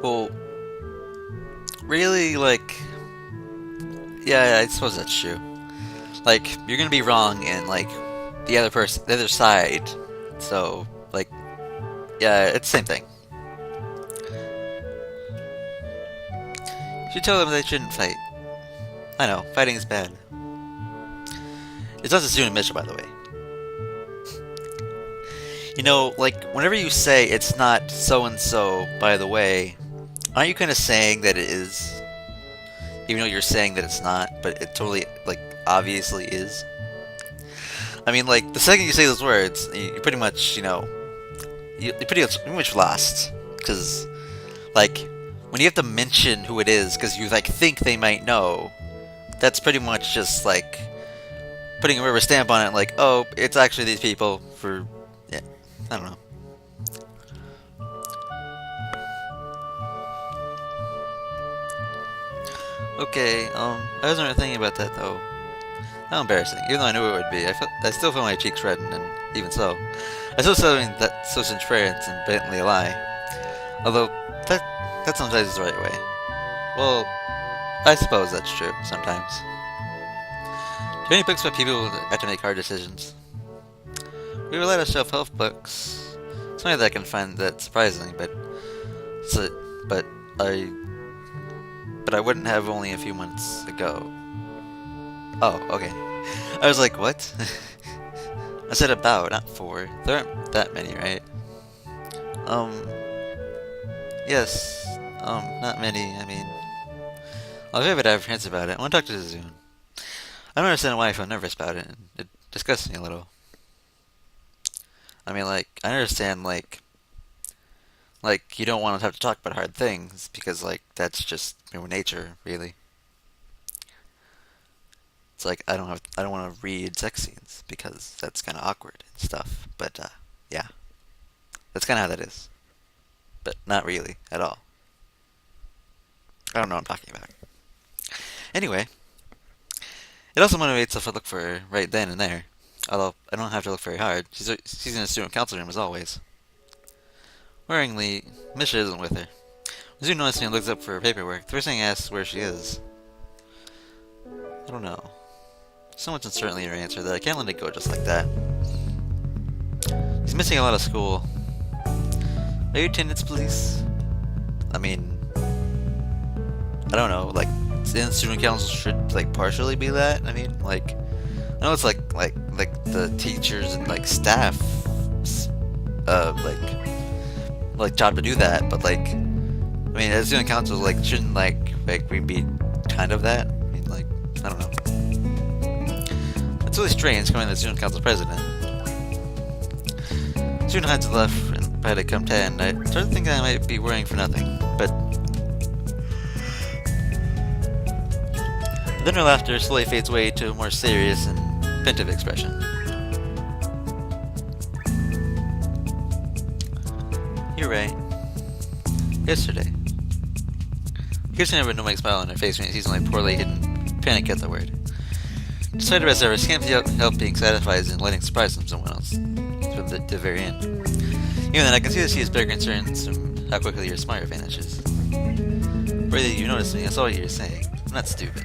Well, really, like, yeah, I suppose that's true. Like, you're gonna be wrong in, like, the other side. So, like, yeah, it's the same thing. You should tell them they shouldn't fight. I know, fighting is bad. It's not Shizune and Mitchell, by the way. You know, like, whenever you say it's not so-and-so, by the way, aren't you kind of saying that it is? Even though you're saying that it's not, but it totally, like, obviously is? I mean, like, the second you say those words, you pretty much, you're pretty much lost. Because, like, when you have to mention who it is, because you, like, think they might know, that's pretty much just, like, putting a rubber stamp on it, like, oh, it's actually these people for, yeah, I don't know. Okay, I wasn't really thinking about that, though. How embarrassing. Even though I knew it would be, I still feel my cheeks redden, and even so, I still saying that so transparent and blatantly a lie. Although, that sometimes is the right way. Well, I suppose that's true, sometimes. Do you have any books about people who have to make hard decisions? We have a lot of self-help books. Something that I can find that surprising, so, but I, but I wouldn't have only a few months ago. Oh, okay. I was like, what? I said about, not for. There aren't that many, right? Um, yes. Not many. I mean, I'll be a bit apprehensive about it. I want to talk to Zizune. I don't understand why I feel nervous about it, and it disgusts me a little. I mean, like, I understand, like you don't want to have to talk about hard things because, like, that's just human nature, really. It's like I don't want to read sex scenes because that's kind of awkward and stuff. But yeah, that's kind of how that is. But not really at all. I don't know what I'm talking about. Anyway, it also motivates if I look for her right then and there. Although I don't have to look very hard. She's in the student council room as always. Worryingly, Misha isn't with her. Mizu notices me and looks up for her paperwork. The first thing asks where she is. I don't know. So much uncertainty in her answer that I can't let it go just like that. He's missing a lot of school. Maybe attendance, please? I mean, I don't know, like, student council should, like, partially be that? I mean, like, I know it's like the teachers and, like, staff, like, job to do that, but, like, I mean, as student council, like, shouldn't, like, we be kind of that? I mean, like, I don't know. It's really strange coming to the student council president. Soon Hines left and had to come 10. I started thinking I might be worrying for nothing, but then her laughter slowly fades away to a more serious and pensive expression. You're right. Yesterday. Kirsten never no smile on her face when he sees only poorly hidden panic at the word. Despite the rest of her, she can't help being satisfied and letting surprise from someone else to the very end. Even then, I can see that she has better concerns from how quickly your smile vanishes. Brother, you noticed me. I saw what you were saying. I'm not stupid.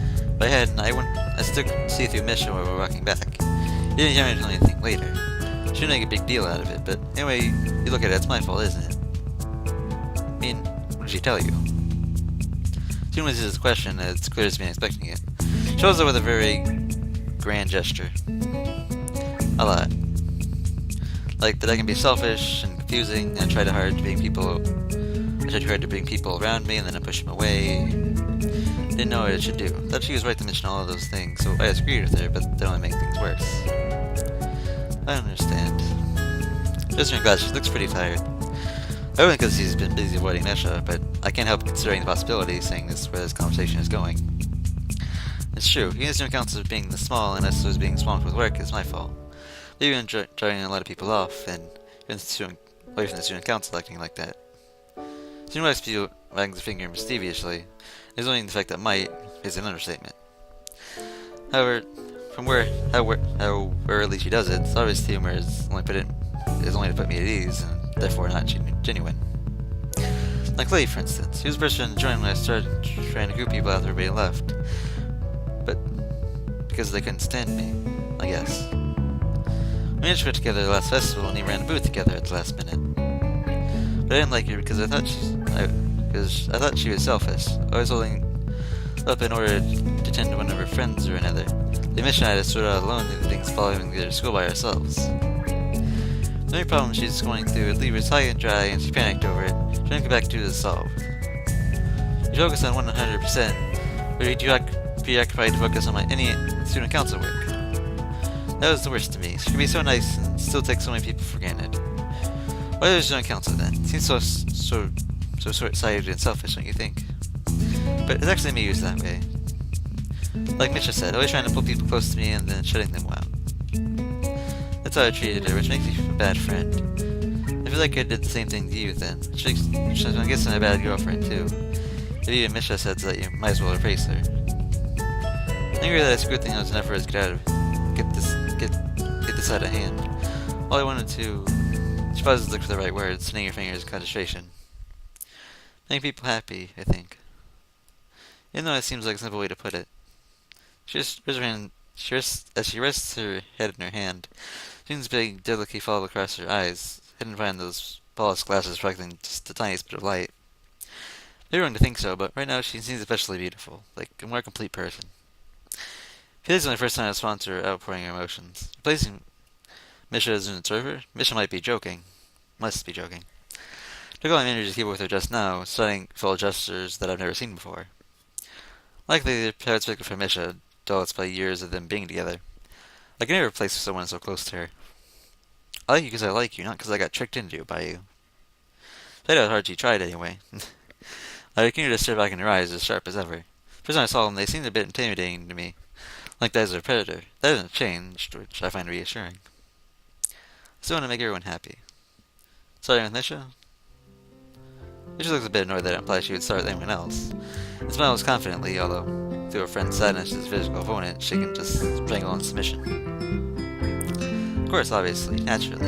If I hadn't, I still see through Misha while we were walking back. You didn't hear me tell anything later. Shouldn't make a big deal out of it, but anyway, you look at it, it's my fault, isn't it? I mean, what did she tell you? She answers this question as clear as being expecting it. Shows her with a very grand gesture. A lot. Like that I can be selfish and confusing and I try too hard to bring people around me and then I push them away. Didn't know what I should do. Thought she was right to mention all of those things, so I disagreed with her, but that only makes things worse. I don't understand. Just in class, she looks pretty tired. I wouldn't because she's been busy avoiding Nesha, but I can't help considering the possibility, seeing where this conversation is going. It's true, even the student council being this small and us being swamped with work is my fault. Maybe I'm driving a lot of people off, and away from the student council acting like that. Student Wax wags a finger mischievously, assuming the fact that might is an understatement. However, from where rarely she does it, Sarah's humor is only to put me at ease, and therefore not genuine. Like Lee, for instance. He was the first one to join when I started trying to group people after everybody left. But because they couldn't stand me, I guess. We managed to put together the last festival and he ran a booth together at the last minute. But I didn't like her because I thought she was selfish, always holding up in order to tend to one of her friends or another. The mission I had to sort out alone through the things following their school by ourselves. The only problem she's going through, Lee was high and dry and she panicked over it, trying to get back to the solve. You focus on 100%, but you do not preoccupied to focus on any student council work. That was the worst to me. She could be so nice and still take so many people for granted. Why was student council then? It seems so short-sighted and selfish, don't you think? But it's actually me who's that way. Like Misha said, always trying to pull people close to me and then shutting them out. That's how I treated her, which makes me a bad friend. I feel like I did the same thing to you then, which I guess I'm a bad girlfriend too. If even Misha said that, you might as well replace her. I agree that it's a good thing I was never as get this out of hand. All I wanted to, she paused to look for the right words, snitting her fingers in concentration. Make people happy, I think. Even though it seems like a simple way to put it. As she rests her head in her hand, June's big, delicately followed across her eyes, hidden behind those polished glasses reflecting just the tiniest bit of light. Maybe wrong to think so, but right now she seems especially beautiful, like a more complete person. Today's my first time I respond to her outpouring her emotions. Replacing Misha as an observer? Misha might be joking. Must be joking. Took all my energy to keep up with her just now, studying full gestures that I've never seen before. Likely the parents picked for Misha, though it's by years of them being together. I can never replace someone so close to her. I like you because I like you, not because I got tricked into by you. Played out hard she tried anyway. I continued to stare back in her eyes as sharp as ever. First time I saw them, they seemed a bit intimidating to me. Like that as a predator. That hasn't changed, which I find reassuring. I still want to make everyone happy. Starting with Nisha? Nisha looks a bit annoyed that it implies she would start with anyone else. And smiles confidently, although through her friend's sadness as physical opponent, she can just strangle in submission. Of course, obviously, naturally.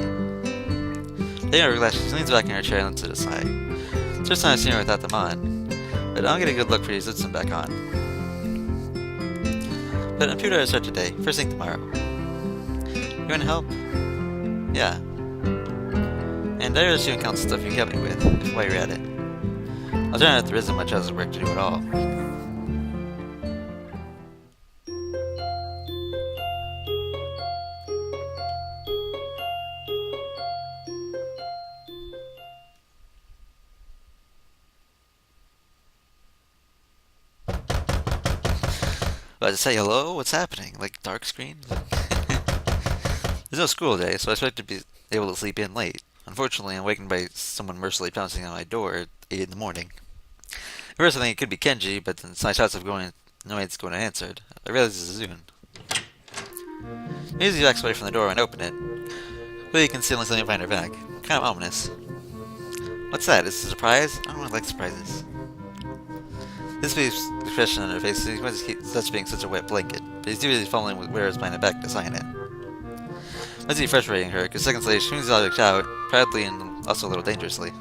Taking her glasses, she leans back in her chair and lets it aside. It's the first time I've seen her without them on, but I'll get a good look for these Lipson back on. But I'm sure to start today, first thing tomorrow. You want to help? Yeah. And there is student council stuff you can help me with, while you're at it. I'll try not to resist much other work to do it all. About to say hello? What's happening? Like dark screen? There's no school today, so I expect to be able to sleep in late. Unfortunately, I'm wakened by someone mercilessly pouncing on my door at 8 in the morning. At first I think it could be Kenji, but then my shots of no one's going unanswered. I realize it's Shizune. He usually backs away from the door and open it, but you can concealing something behind her back. Kind of ominous. What's that? Is it a surprise? I don't really like surprises. This baby's expression on her face seems to keep such being such a wet blanket, but he's too busy following where it's behind her back to sign it. Must be frustrating her, because seconds later she swings the object out, proudly and also a little dangerously.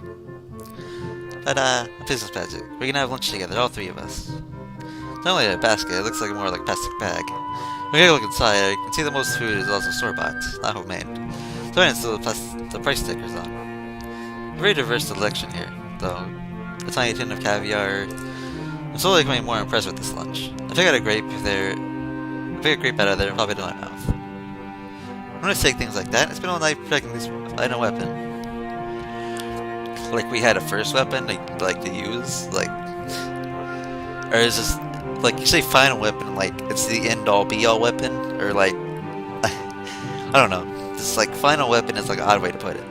Ta-da! A business magic. We can have lunch together, all three of us. It's not only a basket, it looks like more like a plastic bag. When you look inside, you can see that most food is also store-bought, not homemade. So I still the price stickers on. A very diverse selection here, though. A tiny tin of caviar. I'm slowly becoming more impressed with this lunch. I pick out a grape out of there and pop it in my mouth. I'm gonna take things like that. It's been all night protecting this item weapon. Like we had a first weapon to use, like, or is this like you say final weapon, like it's the end all be all weapon, or like I don't know. This like final weapon is like an odd way to put it.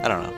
I don't know.